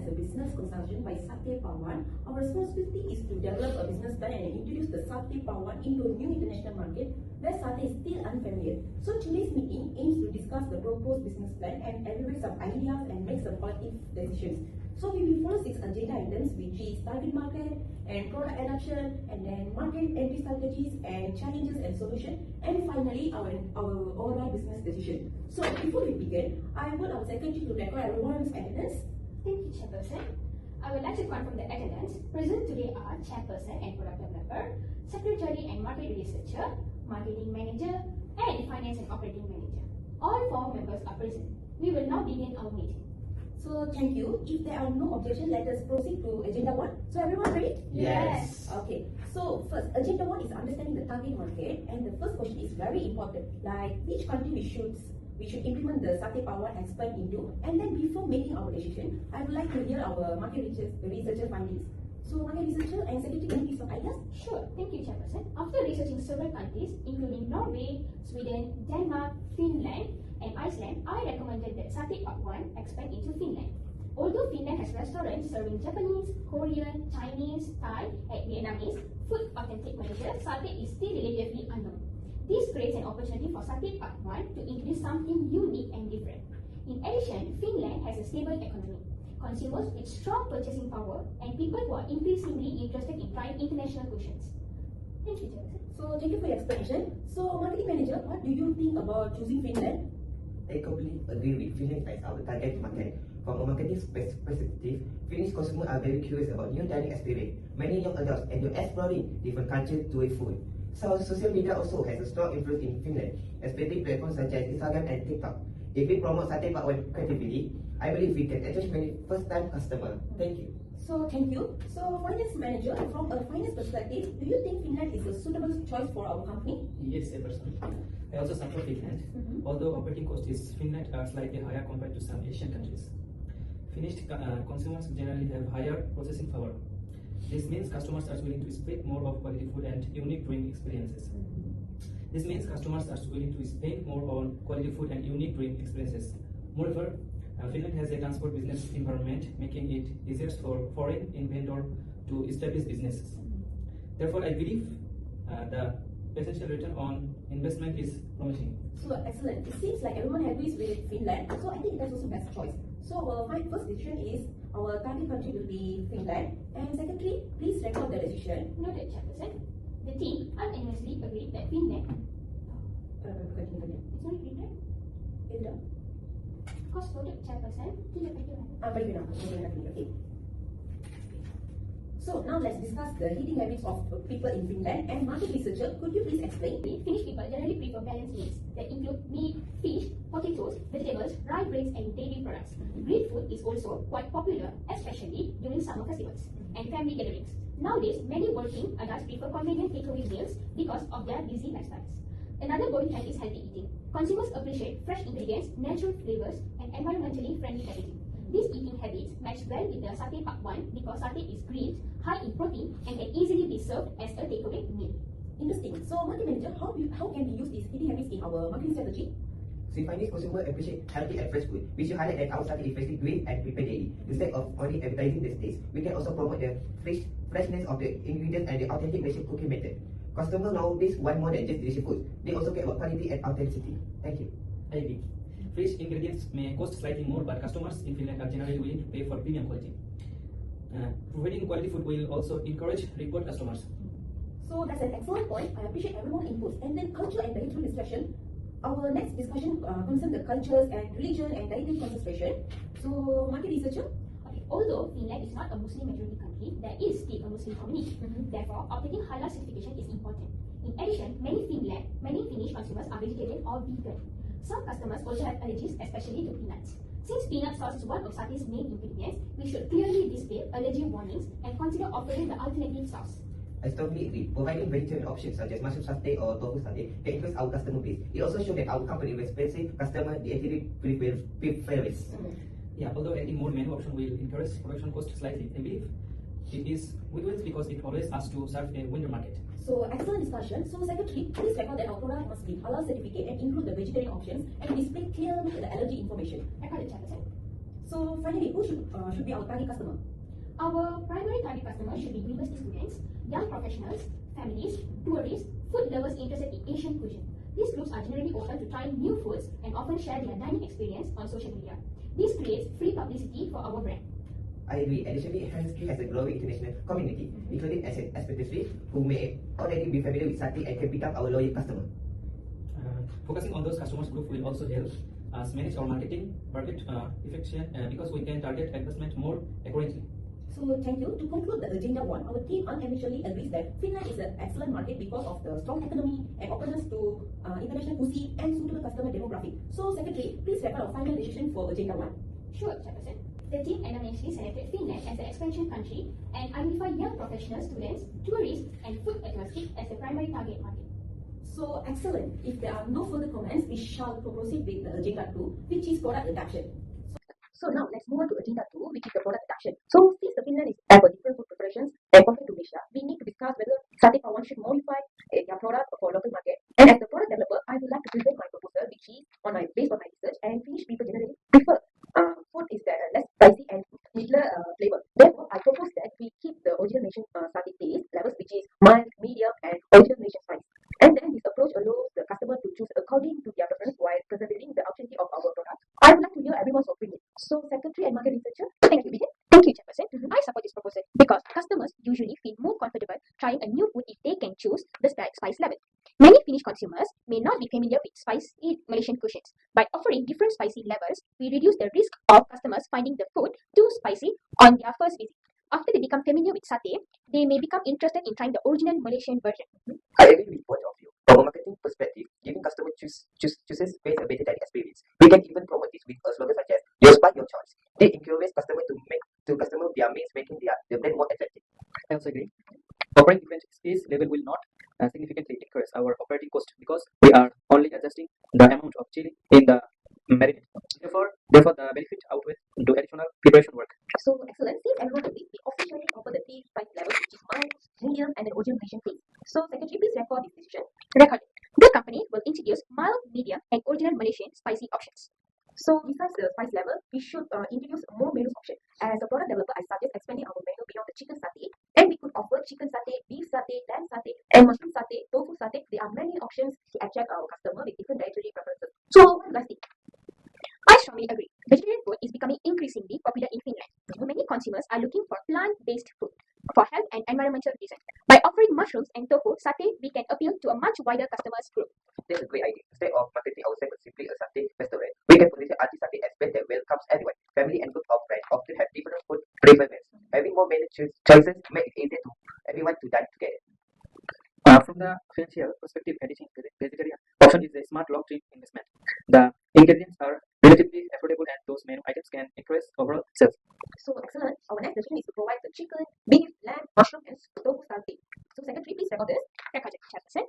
as a business consultant by Satya Pawan. Our responsibility is to develop a business plan and introduce the Satya Pawan into a new international market where Satya is still unfamiliar. So today's meeting aims to discuss the proposed business plan and evaluate some ideas and make some collective decisions. So we will follow 6 agenda items, which is target market and product adoption, and then market entry strategies and challenges and solutions, and finally our overall business decision. So before we begin, I want our secretary to record everyone's attendance. Thank you, Chairperson. I would like to confirm the attendance. Present today are Chairperson and Product Developer, Secretary and Market Researcher, Marketing Manager, and Finance and Operating Manager. All 4 members are present. We will now begin our meeting. So thank you. If there are no objections, let us proceed to agenda 1. So everyone ready? Yes. Okay. So first, agenda 1 is understanding the target market, and the first question is very important. Like which country we should implement the Satya Pawan expert into, and then before making our decision, I would like to hear our market researcher findings. So market researcher and secretary, can you please provide us? Sure. Thank you, Chairperson. After researching several countries, including Norway, Sweden, Denmark, Finland, and Iceland, I recommended that Satya Pawan expand into Finland. Although Finland has restaurants serving Japanese, Korean, Chinese, Thai, and Vietnamese food authentic measures, Satya is still relatively unknown. This creates an opportunity for Satya Pawan to introduce something unique and different. In addition, Finland has a stable economy, consumers with strong purchasing power, and people who are increasingly interested in trying international cuisines. Thank you, Chairperson. So thank you for your explanation. So marketing manager, what do you think about choosing Finland? I completely agree with Finland as our target market. From a marketing perspective, Finnish consumers are very curious about new dining experience. Many young adults enjoy exploring different cultures through food. So social media also has a strong influence in Finland, especially platforms such as Instagram and TikTok. If we promote Satya Pawan creatively, I believe we can attract many first-time customers. Thank you. So thank you. So finance manager, from a finance perspective, do you think Finland is a suitable choice for our company? Yes, Chairperson. I also support Finland, although operating cost is Finland are slightly higher compared to some Asian countries. Finnish consumers generally have higher processing power. This means customers are willing to spend more of quality food and unique brewing experiences. This means customers are willing to spend more on quality food and unique brewing experiences. Moreover, Finland has a transport business environment, making it easier for foreign inventors to establish businesses. Therefore, I believe the potential return on investment is promising. So excellent. It seems like everyone agrees with Finland. So I think that's also best choice. So my first decision is our target country will be Finland. And secretary, please record the decision. Noted, Chairperson. The team unanimously agreed that Finland. Continue. It's not agreed, right? Of course, noted, Chairperson. Okay. So now let's discuss the eating habits of people in Finland. And market researcher, could you please explain? Finnish people generally prefer balanced meals that include meat, fish, potatoes, vegetables, rye grains, and dairy products. Grilled food is also quite popular, especially during summer festivals and family gatherings. Nowadays, many working adults prefer convenient takeaway meals because of their busy lifestyles. Another growing trend is healthy eating. Consumers appreciate fresh ingredients, natural flavors, and environmentally friendly packaging. These eating habits match well with the Satya Pawan because satay is grilled, high in protein, and can easily be served as a takeaway meal. Interesting. So market manager, how can we use these eating habits in our marketing strategy? So Finnish consumers appreciate healthy and fresh food. We should highlight that our satay is freshly grilled and prepared daily. Instead of only advertising the taste, we can also promote the freshness of the ingredients and the authentic Malaysian cooking method. Customers nowadays want more than just delicious food. They also care about quality and authenticity. Thank you. I agree. Fresh ingredients may cost slightly more, but customers in Finland are generally willing to pay for premium quality. Providing quality food will also encourage repeat customers. So that's an excellent point. I appreciate everyone's inputs. And then culture and dietary discussion. Our next discussion concerns the cultures and religion and dietary concentration. So market researcher. Okay. Although Finland is not a Muslim majority country, there is still a Muslim community. Therefore, obtaining halal certification is important. In addition, many Finnish consumers are vegetarian or vegan. Some customers also have allergies, especially to peanuts. Since peanut sauce is one of satay's main ingredients, we should clearly display allergy warnings and consider offering the alternative sauce. I strongly agree. Providing vegetarian options such as mushroom satay or tofu satay can increase our customer base. It also shows that our company respects customer dietary preferences. Yeah, although adding more menu option will increase production cost slightly, I believe it is win-win because it always has to serve a winter market. So excellent discussion. So secretary, please record that our product must be halal certificate and include the vegetarian options and display clearly the allergy information. Recorded, Chairperson. So finally, who should be our target customer? Our primary target customers should be university students, young professionals, families, tourists, food lovers interested in Asian cuisine. These groups are generally open to trying new foods and often share their dining experience on social media. This creates free publicity for our brand. I agree. Additionally, Hanski has a growing international community, including expatriates who may already be familiar with Satay and can become our loyal customer. Focusing on those customers group will also help us manage our marketing budget efficiently because we can target investment more accurately. So thank you. To conclude the agenda one, our team unambiguously agrees that Finland is an excellent market because of the strong economy and openness to international cuisine and suitable customer demographic. So Secretary, please record our final decision for agenda one. Sure, Chairperson. The team unanimously selected Finland as the expansion country and identified young professional students, tourists, and food enthusiasts as the primary target market. So excellent. If there are no further comments, we shall proceed with the agenda 2, which is product adoption. So now let's move on to agenda 2, which is the product adoption. So since the Finland is have different food preparations and compared to Malaysia, we need to discuss whether Satay Pawan should modify their product for local market. And as the product developer, I would like to present my proposal, which is based on my research, and Finnish people generally prefer food is that less spicy and middle flavor. Therefore, I propose that we keep the original nation Satay taste levels, which is mild, medium, and original nation spice. And then this approach allows the customer to choose according to their preference while preserving the authenticity of our product. I would like to hear everyone's opinion. So, Secretary and Market Researcher, Thank you, Vijay. Thank you, Chairperson. I support this proposal because customers usually feel more comfortable trying a new food if they can choose the spice level. Many Finnish consumers may not be familiar with spicy Malaysian cuisines. By offering different spicy levels, we reduce the risk of customers finding the food too spicy on their first visit. After they become familiar with satay, they may become interested in trying the original Malaysian version. I agree with both of you. From a marketing perspective, giving customers choices creates a better dining experience. We can even promote this with a slogan such as "Your spot, your choice." They encourage customers to customer their means, making their brand more attractive. I also agree. Offering different space level will not significantly increase our operating cost because we are only adjusting the amount of chili in the marinade. Therefore, the benefit outweighs the additional preparation work. So excellent. Since everyone agrees, we officially offer the three spice levels, which is mild, medium, and an original Malaysian taste. So Secretary, please record this decision. Recorded. The company will introduce mild, medium, and original Malaysian spicy options. So besides the spice level, we should introduce more menus option. As a product developer, I suggest expanding our menu beyond the chicken satay, and we could offer chicken satay, beef satay, lamb satay, and mushroom satay, tofu satay. There are many options to attract our customer with different dietary preferences. So what do you guys think? I strongly agree. Vegetarian food is becoming increasingly popular in Finland. Many consumers are looking for plant-based food for health and environmental reasons. By offering mushrooms and tofu satay, we can appeal to a much wider customers group. That's a great idea. Instead of marketing ourselves as simply a satay restaurant, we can position artist satay as brand that welcomes everyone. Family and group of friends often have different food preferences. Having more menu choices make it easier to everyone to dine together. From the financial perspective, adding vegetarian option is a smart long-term investment. The ingredients are relatively affordable and those menu items can increase overall sales. So excellent. Our next decision is to provide the chicken, beef, lamb, mushroom, and tofu satay. So Secretary, please record this. Recorded, Chairperson.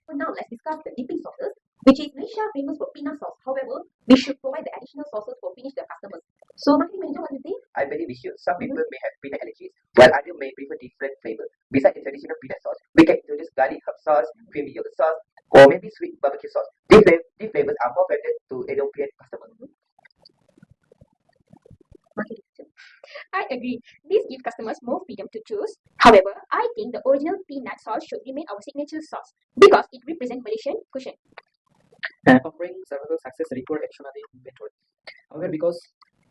So now let's discuss the dipping sauces, which is Malaysia famous for peanut sauce. However, we should provide the additional sauces for Finnish customers. So Marketing Manager, what do you think? I believe we should. Some people may have peanut allergies, while others may prefer different flavors. Besides the traditional peanut sauce, we can introduce garlic herb sauce, creamy yogurt sauce, or maybe sweet barbecue sauce. These flavors are more friendly to European customers. Marketing Manager. I agree. This gives customers more freedom to choose. However, I think the original peanut sauce should remain our signature sauce because it represents Malaysian cuisine. Offering several success require additional inventory. However, because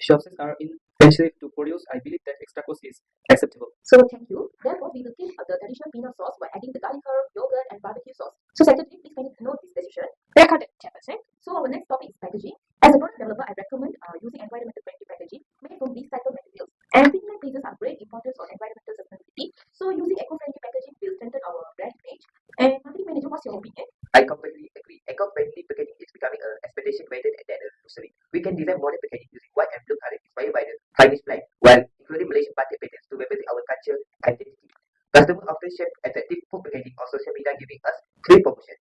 sauces are inexpensive to produce, I believe that extra cost is acceptable. So thank you. Therefore, we will keep the traditional peanut sauce by adding the garlic herb, yogurt, and barbecue sauce. So Secretary, please can you note this decision? Recorded, Chairperson. So our next topic is packaging. As a product developer, I recommend using environmental friendly packaging made from recycled materials. And Finland places a great importance on environmental sustainability. So using eco-friendly packaging will strengthen our brand image. And Marketing Manager, what's your opinion? I completely agree. Eco-friendly packaging is becoming an expectation rather than a luxury. We can design modern packaging using white and blue color inspired by the Chinese flag, while including Malaysian butter patterns to represent our culture identity. Customers often share attractive food packaging on social media, giving us free promotion.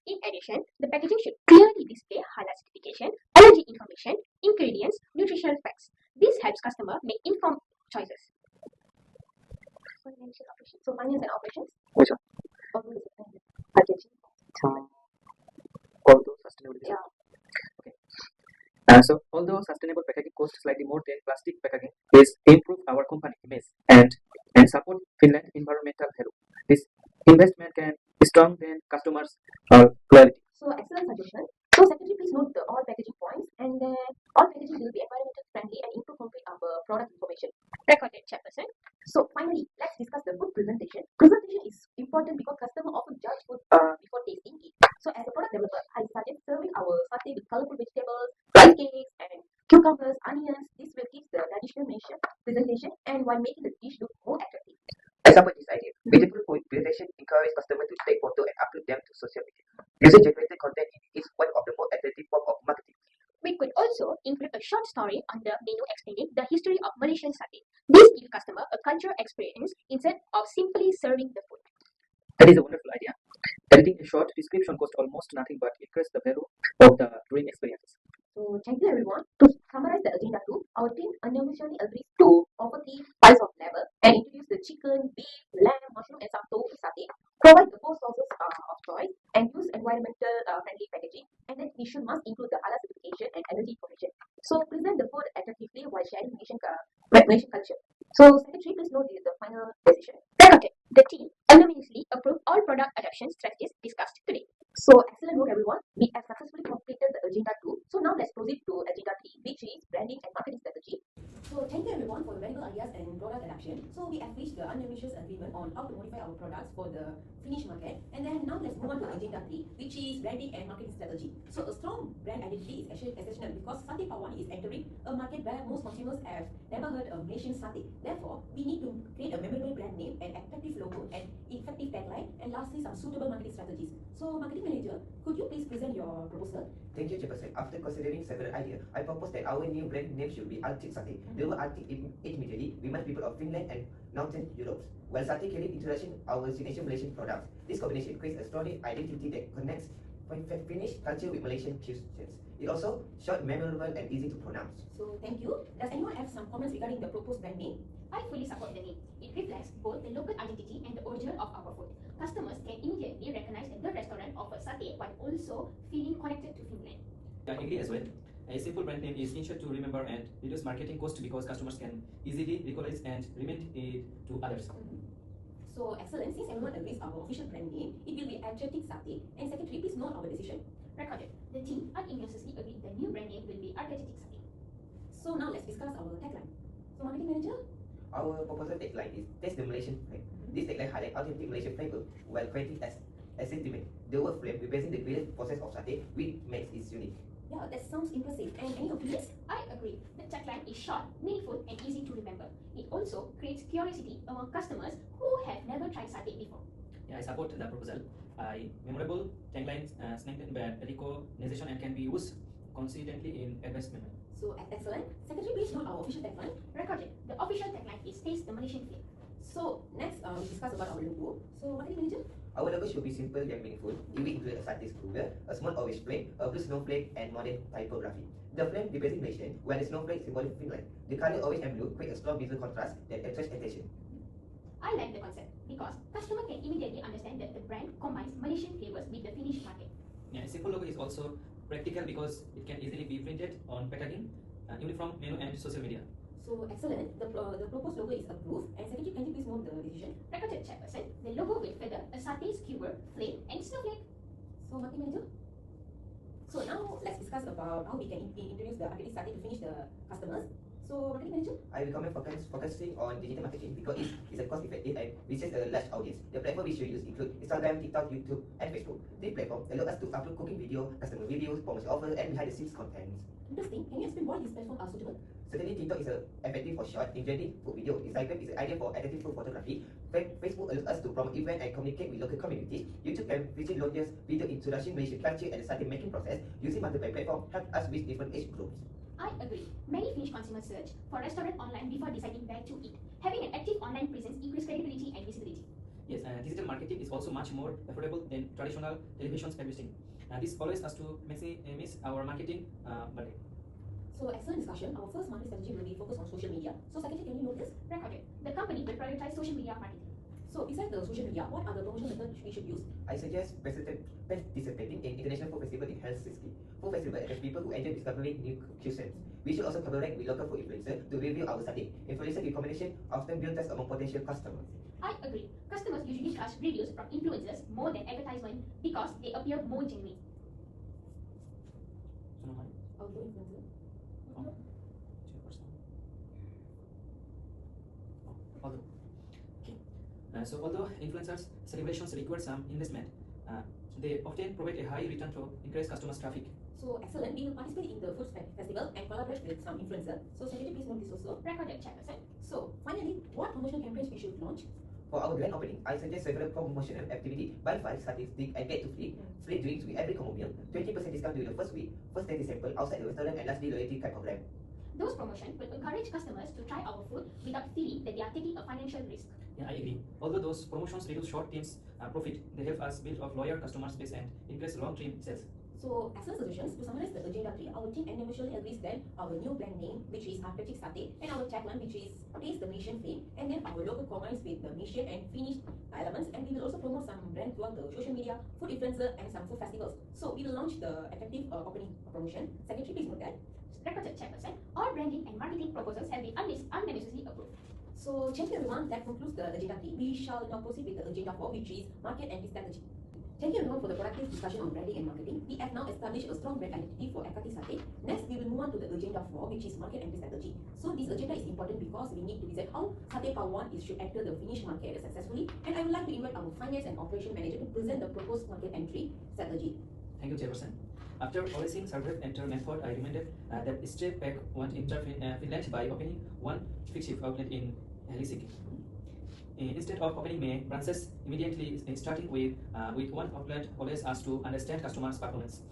In addition, the packaging should clearly display halal certification, allergy information, ingredients, nutritional facts. This helps customers make informed choices. Financial operations. So finance and operations. Which one? Packaging. All those sustainability. Yeah. Okay. So, although sustainable packaging costs slightly more than plastic packaging, is improve our company image and support Finland environmental value. This investment can strengthen customers' loyalty. So excellent suggestion. So secretary, please note the all packaging points, and all packaging will be environmental friendly and improve complete our product information. Recorded, Chairperson. So finally, let's discuss the food presentation. Presentation is important because customer often judge food before tasting it. So as a product developer, I suggest serving our satay with colorful vegetables, rice cakes, and cucumbers, onions. This will give the traditional presentation and while making the dish look more attractive. I support this idea. Beautiful food presentation encourages customers to take photos and upload them to social media. User-generated content is one of the most effective forms of marketing. We could also include a short story on the menu explaining the history of Malaysian satay. This gives customer a cultural experience instead of simply serving the food. That is a wonderful idea. Editing a short description costs almost nothing but increase the value of the brewing experiences. So thank you everyone. To summarize the agenda 2, our team unanimously agrees to offer 3 pies of flavor and introduce the chicken, beef, lamb, mushroom and some tofu satay. Provide the 4 sauces of choice and use environmental friendly packaging. And then we must include the halal certification and allergy information. So present the food attractively while sharing Malaysian culture. So secretary, please note the final decision. Recorded. The team unanimously approved all product adoption strategies discussed today. So excellent work everyone. We have successfully completed the agenda 2. So now let's proceed to agenda 3, which is branding and marketing strategy. So thank you everyone for the valuable ideas and product adoption. So we have reached the unambitious agreement on how to modify our products for the Finnish market. And then now let's move on to agenda 3, which is branding and marketing strategy. So a strong brand identity is essential because Satay Pawan is entering a market where most consumers have never heard of Malaysian satay. Therefore, we need to create a memorable brand name and attractive logo and effective tagline, and lastly some suitable marketing strategies. So marketing manager, could you please present your proposal? Thank you, Chairperson. After considering several ideas, I propose that our new brand name should be Arctic Satay. The word Arctic immediately reminds people of Finland and Northern Europe, while Satay carries introduction our signature Malaysian products. This combination creates a strong identity that connects Finnish culture with Malaysian fusions. It also short, memorable, and easy to pronounce. So thank you. Does anyone have some comments regarding the proposed brand name? I fully support the name. It reflects both the local identity and the origin of our food. Customers can immediately recognize that the restaurant offers satay while also feeling connected to Finland. I agree as well. A simple brand name is easier to remember and reduce marketing cost because customers can easily recognize and recommend it to others. So excellent. Since everyone agrees our official brand name, it will be Adriatic Satay. And secretary, please note our decision. Recorded. The team unanimously agreed the new brand name will be Adriatic Satay. So now let's discuss our tagline. So marketing manager? Our proposal tagline is Taste the Malaysian Flag. This tagline highlights authentic Malaysian flavor while creating a sentiment. The word flame represents the creative process of satay, which makes it unique. Yeah, that sounds impressive. And any opinions? I agree. The tagline is short, meaningful, and easy to remember. It also creates curiosity among customers who have never tried satay before. Yeah, I support the proposal. Memorable taglines strengthen brand recognition and can be used consistently in advertisement. So excellent. Secretary, please note our official tagline. Recorded. The official tagline is Taste the Malaysian Flavor. So next, we discuss about our logo. So marketing manager? Our logo should be simple yet meaningful. It will include a satay skewer, a small orange flame, a blue snowflake, and modern typography. The flame represents Malaysian, while the snowflake symbolises Finland. The color orange and blue create a strong visual contrast that attracts attention. I like the concept because customer can immediately understand that the brand combines Malaysian flavors with the Finnish market. Yeah, a simple logo is also practical because it can easily be printed on packaging, uniform menu, and social media. So excellent. The proposed logo is approved. And secretary, can you please note the decision? Recorded, Chairperson. The logo will feather a satay skewer, flame, and snowflake. So marketing manager? So now let's discuss about how we can introduce the Adriatic Satay to finish the customers. So marketing manager? I recommend focusing on digital marketing because it's a cost-effective and reaches a large audience. The platform we should use include Instagram, TikTok, YouTube, and Facebook. These platforms allow us to upload cooking video, customer reviews, promotion offers, and behind-the-scenes content. Interesting. Can you explain why these platforms are suitable? Certainly, TikTok is effective for short, engaging food video. Instagram is ideal for attractive food photography. Facebook allows us to promote events and communicate with local communities. YouTube can feature launches, video introduction, Malaysian culture, and the satay making process. Using multiple platforms help us reach different age groups. I agree. Many Finnish consumers search for restaurant online before deciding where to eat. Having an active online presence increases credibility and visibility. Yes, digital marketing is also much more affordable than traditional television advertising. This allows us to miss our marketing budget. So excellent discussion. Our first marketing strategy will be focused on social media. So secretary, can you note this? Recorded. The company will prioritize social media marketing. So besides the social media, what are the promotion methods we should use? I suggest participating in International Food Festival in Helsinki. Food Festival attracts people who enjoy discovering new cuisines. We should also collaborate with local food influencers to review our satay. Influencer recommendation often build trust among potential customers. I agree. Customers usually trust reviews from influencers more than advertisement because they appear more genuine. So now Outdoor influencer. although okay. So although influencers celebrations require some investment, they often provide a high return to increase customers traffic. So excellent. We will participate in the food festival and collaborate with some influencer. So secretary, please note this also. Recorded, Chairperson. So finally, what promotional campaigns we should launch? For our grand opening, I suggest several promotional activity. Buy 5 satay stick and get 2 free drinks with every combo meal, 20% discount during the first week, first 30 sample outside the restaurant, and lastly loyalty card program. Those promotions will encourage customers to try our food without feeling that they are taking a financial risk. Yeah, I agree. Although those promotions reduce short-term profit, they help us build a loyal customer base and increase long-term sales. So excellent suggestions. To summarize the agenda 3, our team unanimously agrees that our new brand name, which is Arctic Satay, and our tagline, which is Taste the Mission Flame, and then our logo combines with the mission and finished elements, and we will also promote some brand throughout the social media, food influencer, and some food festivals. So we will launch the attractive opening promotion. Secretary, please note that. Recorded, Chairperson. All branding and marketing proposals have been unanimously approved. So thank you everyone. That concludes the agenda 3. We shall now proceed with the agenda 4, which is market and strategy. Thank you everyone for the productive discussion on branding and marketing. We have now established a strong brand identity for Ekati Satay. Next, we will move on to the agenda 4, which is market entry strategy. So this agenda is important because we need to decide how Satay Pawan should enter the Finnish market successfully. And I would like to invite our finance and operation manager to present the proposed market entry strategy. Thank you, Chairperson. After policing survive enter method, I recommended that Step Pack want enter Finland by opening one flagship outlet in Helsinki. Instead of opening May branches immediately, starting with one outlet allows us to understand customers' performance,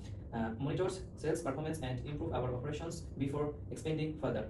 monitors sales performance, and improve our operations before expanding further.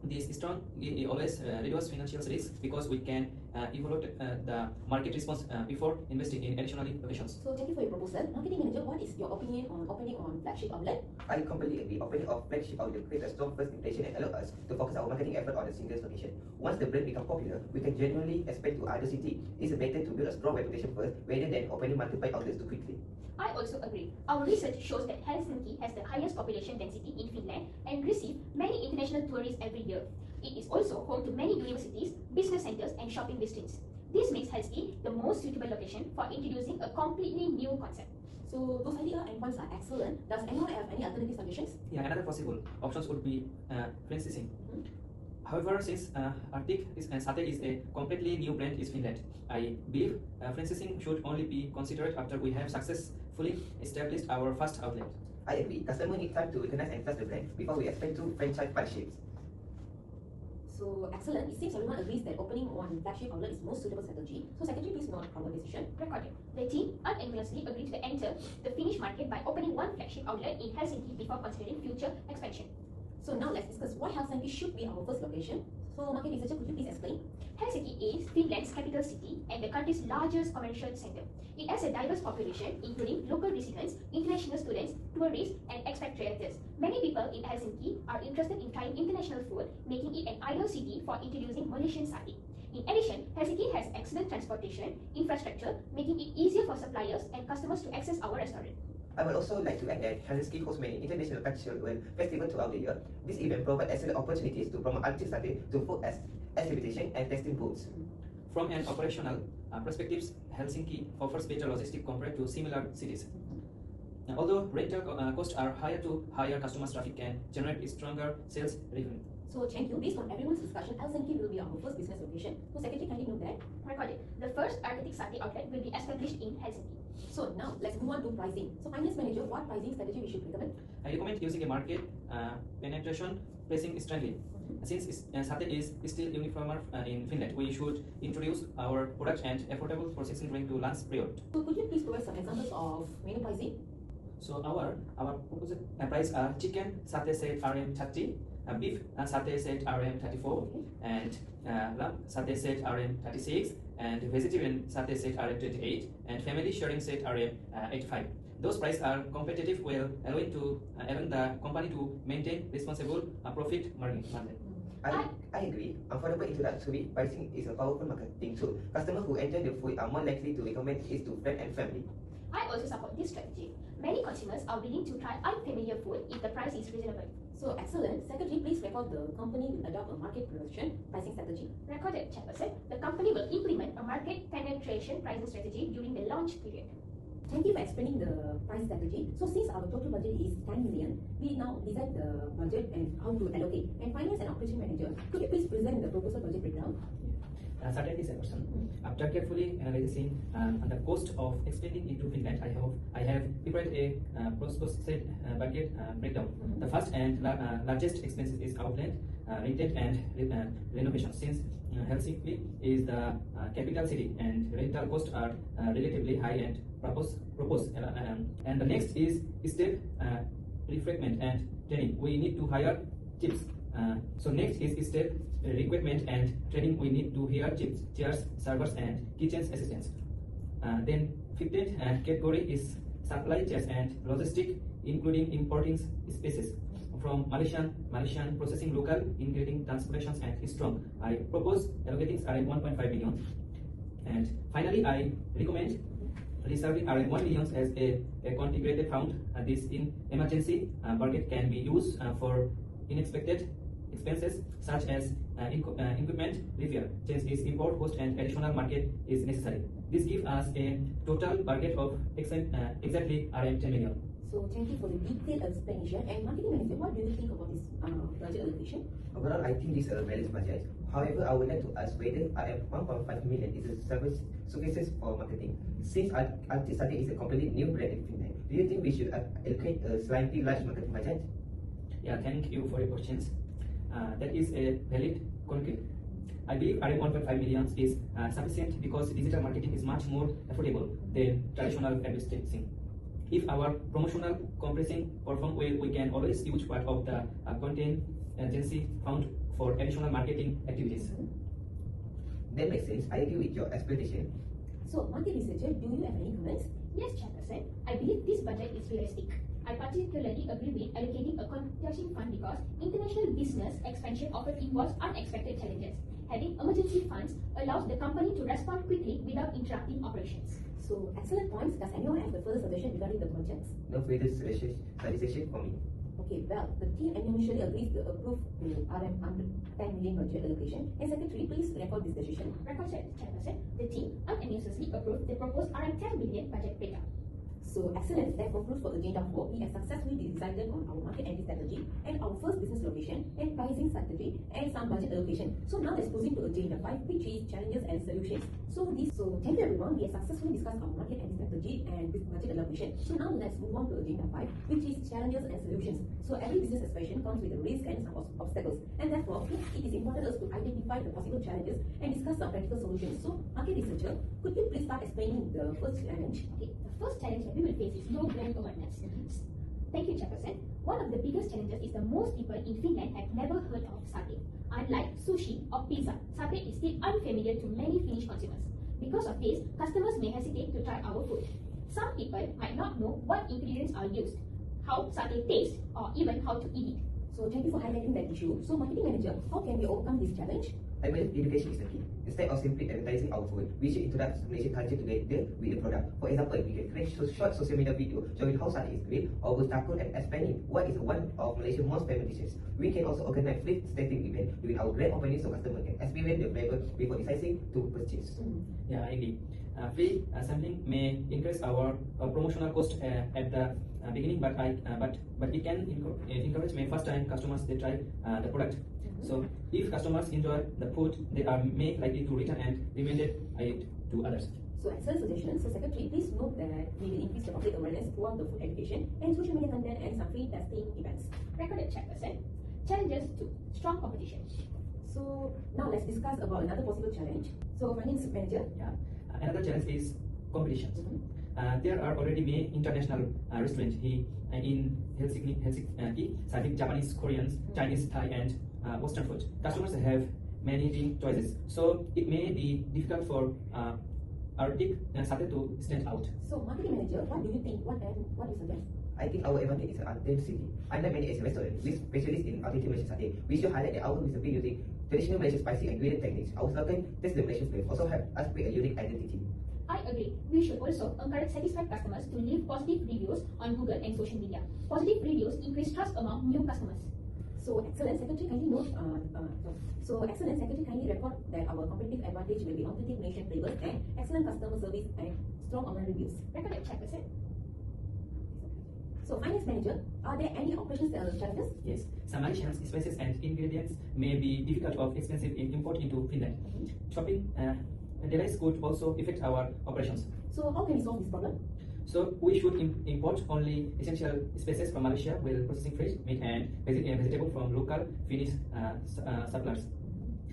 This strong always reduce financial risk because we can evaluate the market response before investing in additional locations. So thank you for your proposal. Marketing manager, what is your opinion on opening on flagship outlet? I completely agree. Opening of flagship outlet creates a strong first impression and allow us to focus our marketing effort on a single location. Once the brand becomes popular, we can genuinely expand to other cities. It's better to build a strong reputation first rather than opening multiple outlets too quickly. I also agree. Our research shows that Helsinki has the highest population density in Finland and receives many international tourists every year. It is also home to many universities, business centers, and shopping districts. This makes Helsinki the most suitable location for introducing a completely new concept. So those ideas and points are excellent. Does anyone have any alternative suggestions? Yeah, another possible options would be franchising. However, since Arctic Satay is a completely new brand in Finland, I believe franchising should only be considered after we have successfully established our first outlet. I agree. Customers need time to recognize and trust the brand before we expand to franchise partnerships. So excellent. It seems everyone agrees that opening one flagship outlet is most suitable strategy. So secretary, please note our decision. Recorded. The team unanimously agreed to enter the Finnish market by opening one flagship outlet in Helsinki before considering future expansion. So now let's discuss why Helsinki should be our first location. So market researcher, could you please explain? Helsinki is Finland's capital city and the country's largest commercial center. It has a diverse population, including local residents, international students, tourists, and expatriates. Many people in Helsinki are interested in trying international food, making it an ideal city for introducing Malaysian satay. In addition, Helsinki has excellent transportation infrastructure, making it easier for suppliers and customers to access our restaurant. I would also like to add that Helsinki hosts many international cultural festivals throughout the year. This event provides excellent opportunities to promote Arctic Satay to food exhibition and tasting booths. From an operational perspective, Helsinki offers better logistics compared to similar cities. Although rental costs are higher to higher customer traffic can generate stronger sales revenue. So thank you. Based on everyone's discussion, Helsinki will be our first business location. So secretary, kindly note that. Recorded. The first Arctic Satay outlet will be established in Helsinki. So now let's move on to pricing. So finance manager, what pricing strategy we should recommend? I recommend using a market penetration pricing strategy. Since satay is still uniform in Finland, we should introduce our product and affordable processing during the lunch period. So could you please provide some examples of menu pricing? So our proposed price are chicken satay set RM30, beef satay set RM34, and lamb satay set RM36, and vegetarian satay set RM28, and family sharing set RM85. Those prices are competitive while allowing the company to maintain responsible profit margin. I agree. Affordable introductory pricing is a powerful marketing tool. Customers who enjoy the food are more likely to recommend it to friends and family. I also support this strategy. Many consumers are willing to try unfamiliar food if the price is reasonable. So excellent. Secretary, please record the company will adopt a market penetration pricing strategy. Recorded, Chairperson. The company will implement a market penetration pricing strategy during the launch period. Thank you for explaining the price strategy. So since our total budget is 10 million, we now decide the budget and how to allocate. And finance and operation manager, could you please present the proposal budget breakdown? Certainly, Chairperson. After carefully analyzing the cost of expanding into Finland, I have prepared a proposed budget breakdown. The first and largest expenses is outlet, rented, and renovation. Since Helsinki is the capital city and rental costs are relatively high and proposed. And the next is step refreshment and training. We need to hire tips. So next is step equipment and training. We need to hire chiefs, chairs, servers, and kitchen assistants. Then 15th category is supply chairs and logistic, including importing spaces from Malaysian processing local ingredient transportations and strong. I propose allocating around 1.5 million. And finally, I recommend reserving around 1 million as a contributed fund. This in emergency budget can be used for unexpected expenses such as equipment repair, change is import cost, and additional market is necessary. This gives us a total budget of exactly around 10 million. So thank you for the detailed explanation. And marketing manager, what do you think about this budget allocation? Overall, I think this is a balanced budget. However, I would like to ask whether 1.5 million is a service sufficient for marketing. Since Arctic Satay is a completely new brand in Finland, do you think we should allocate a slightly large marketing budget? Yeah, thank you for your questions. That is a valid conclusion. I believe around 1.5 million is sufficient because digital marketing is much more affordable than traditional advertising. If our promotional compressing perform well, we can always use part of the content agency fund for additional marketing activities. That makes sense. I agree with your explanation. So market researcher, do you have any comments? Yes, Chairperson. I believe this budget is realistic. I particularly agree with allocating a contingency fund because international business expansion often involves unexpected challenges. Having emergency funds allows the company to respond quickly without interrupting operations. So excellent points. Does anyone have a further suggestion regarding the budgets? No further suggestion for me. Okay, well, the team unanimously agrees to approve the RM under 10 million budget allocation. And Secretary, please record this decision. Recorded, Chairperson. The team unanimously approved the proposed RM 10 million budget breakdown. So excellent. That concludes for agenda 4. We have successfully decided on our market entry strategy and our first business location and pricing strategy and some budget allocation. So now let's proceed to agenda 5, which is challenges and solutions. So thank you everyone. We have successfully discussed our market entry strategy and budget allocation. So now let's move on to agenda 5, which is challenges and solutions. So every business expansion comes with a risk and some obstacles, and therefore it is important us to identify the possible challenges and discuss some practical solutions. So market researcher, could you please start explaining the first challenge? Okay, the first challenge that we will face is low brand awareness. Thank you, Chairperson. One of the biggest challenges is that most people in Finland have never heard of satay. Unlike sushi or pizza, satay is still unfamiliar to many Finnish consumers. Because of this, customers may hesitate to try our food. Some people might not know what ingredients are used, how satay tastes, or even how to eat it. So thank you for highlighting that issue. So marketing manager, how can we overcome this challenge? I believe education is the key. Instead of simply advertising our food, we should introduce Malaysian culture together with the product. For example, we can create short social media video showing how satay is made, or obstacle and explaining what is one of Malaysia's most famous dishes. We can also organize free tasting event during our grand opening so customers can experience the flavor before deciding to purchase. Yeah, I agree. Free sampling may increase our promotional cost at the beginning, but it can encourage my first-time customers to try the product. So if customers enjoy the food, they are more likely to return and recommend it to others. So excellent suggestion. So Secretary, please note that we will increase the public awareness throughout the food education and social media content and some free testing events. Recorded, Chairperson. Challenges 2. Strong competition. So now let's discuss about another possible challenge. So finance manager. Yeah. Another challenge is competition. There are already many international restaurants here in Helsinki serving Japanese, Korean, Chinese, Thai, and Western food. Customers have many choices, so it may be difficult for Arctic Satay to stand out. So marketing manager, what do you think? What do you suggest? I think our advantage is authenticity. Unlike many Asian restaurants, we specialize in authentic Malaysian satay. We should highlight that our recipe using traditional Malaysian spicy and graded techniques. Our slogan, "Taste the Malaysian flavor," also help us create a unique identity. I agree. We should also encourage satisfied customers to leave positive reviews on Google and social media. Positive reviews increase trust among new customers. So excellent secretary kindly note. Excellent secretary kindly record that our competitive advantage will be authentic Malaysian flavors and excellent customer service and strong online reviews. Record that, Chairperson. So finance manager, are there any operations challenges? Yes, some additions, spices, and ingredients may be difficult or expensive in import into Finland. Shopping delays could also affect our operations. So how can we solve this problem? So we should import only essential spices from Malaysia while processing fresh meat and vegetable from local Finnish suppliers.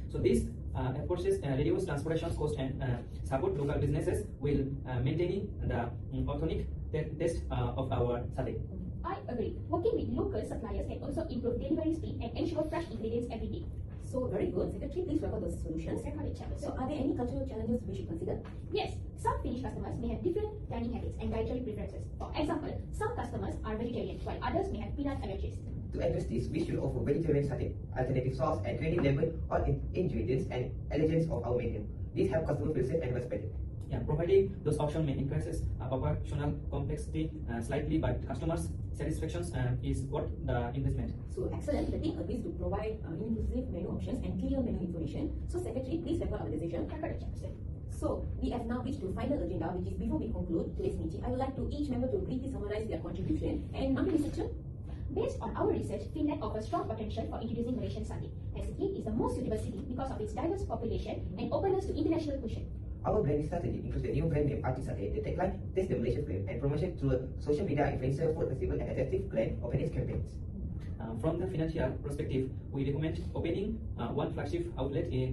So these efforts reduce transportation cost and support local businesses while maintaining the authentic taste of our satay. I agree. Working with local suppliers can also improve delivery speed and ensure fresh ingredients every day. So very good. Secretary, please record the solutions. Record it, Chairperson. So are there any cultural challenges we should consider? Yes, some Finnish customers may have different dining habits and dietary preferences. For example, some customers are vegetarian while others may have peanut allergies. To address this, we should offer vegetarian satay, alternative sauce, and credit label all ingredients and allergens of our menu. This helps customers feel safe and respected. Yeah, providing those options may increase operational complexity slightly, but customers' satisfaction is worth the investment. So excellent. The team agrees to provide inclusive menu options and clear menu information. So secretary, please record our decision. Record it, Chairperson. So we have now reached to final agenda, which is before we conclude today's meeting, I would like to each member to briefly summarize their contribution and market research. Based on our research, Finland offers strong potential for introducing Malaysian satay. As it is the most suitable city because of its diverse population and openness to international cuisine. Our branding strategy includes the new brand name Arctic Satay, the tagline "Taste the Malaysian Flavor," and promotion through a social media influencer, food festival, and attractive grand openings campaigns. From the financial perspective, we recommend opening one flagship outlet in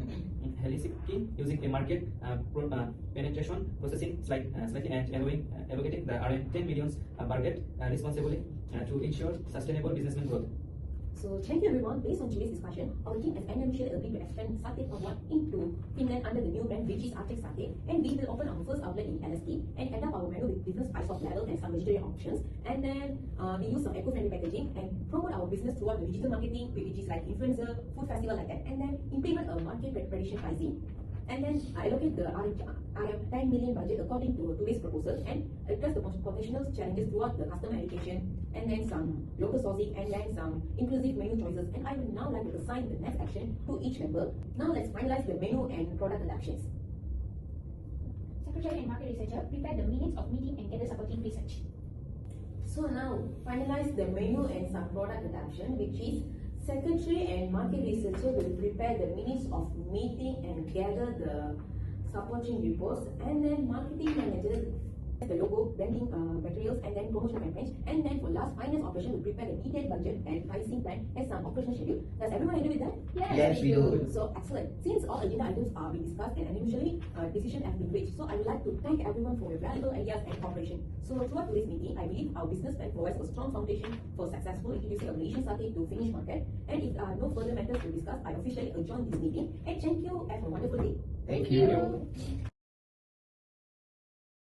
Helsinki using a market penetration processing slightly and allocating the around 10 million budget responsibly to ensure sustainable businessman growth. So thank you everyone. Based on today's discussion, our team has unanimously agreed to expand Satay Pawat into Finland under the new brand, which is Arctic Satay, and we will open our first outlet in LST and add up our menu with different spice of level and some vegetarian options. And then we use some eco-friendly packaging and promote our business throughout the digital marketing, which is like influencer, food festival like that, and then implement a market prediction pricing. And then allocate the RM 10 million budget according to today's proposal and address the potential challenges throughout the customer education, and then some local sourcing, and then some inclusive menu choices. And I would now like to assign the next action to each member. Now let's finalize the menu and product adaptations. Secretary and market researcher prepare the minutes of meeting and gather supporting research. So now finalize the menu and some product adaptation, which is secretary and market researcher will prepare the minutes of meeting and gather the supporting reports, and then marketing manager the logo, branding materials, and then promotion campaigns, and then for last, finance operation will prepare the detailed budget and pricing plan and some operational schedule. Does everyone agree with that? Yes, we do. So excellent. Since all agenda items are being discussed and usually decision have been reached, so I would like to thank everyone for your valuable ideas and cooperation. So throughout today's meeting, I believe our business plan provides a strong foundation for successful introducing a Malaysian satay to Finnish market. And if there are no further matters to discuss, I officially adjourn this meeting. And thank you. Have a wonderful day. Thank you.